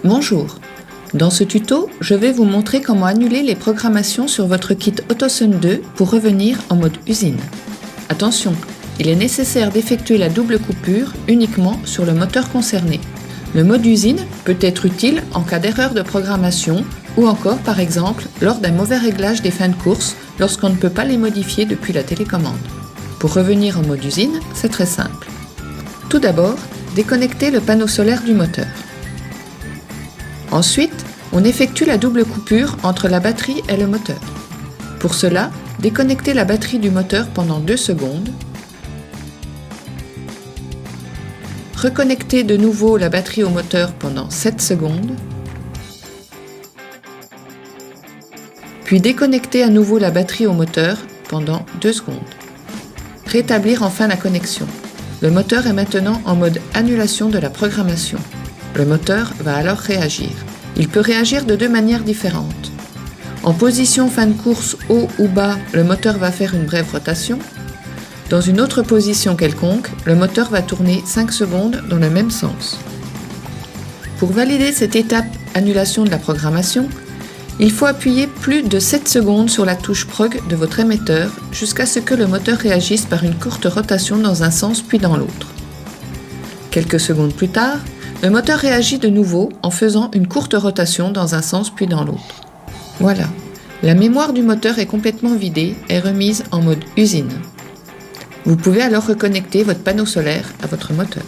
Bonjour, dans ce tuto, je vais vous montrer comment annuler les programmations sur votre kit AutoSun 2 pour revenir en mode usine. Attention, il est nécessaire d'effectuer la double coupure uniquement sur le moteur concerné. Le mode usine peut être utile en cas d'erreur de programmation ou encore par exemple lors d'un mauvais réglage des fins de course lorsqu'on ne peut pas les modifier depuis la télécommande. Pour revenir en mode usine, c'est très simple. Tout d'abord, déconnectez le panneau solaire du moteur. Ensuite, on effectue la double coupure entre la batterie et le moteur. Pour cela, déconnectez la batterie du moteur pendant 2 secondes. Reconnectez de nouveau la batterie au moteur pendant 7 secondes. Puis déconnectez à nouveau la batterie au moteur pendant 2 secondes. Rétablir enfin la connexion. Le moteur est maintenant en mode annulation de la programmation. Le moteur va alors réagir. Il peut réagir de 2 manières différentes. En position fin de course haut ou bas, le moteur va faire une brève rotation. Dans une autre position quelconque, le moteur va tourner 5 secondes dans le même sens. Pour valider cette étape annulation de la programmation, il faut appuyer plus de 7 secondes sur la touche prog de votre émetteur jusqu'à ce que le moteur réagisse par une courte rotation dans un sens puis dans l'autre. Quelques secondes plus tard, le moteur réagit de nouveau en faisant une courte rotation dans un sens puis dans l'autre. Voilà, la mémoire du moteur est complètement vidée et remise en mode usine. Vous pouvez alors reconnecter votre panneau solaire à votre moteur.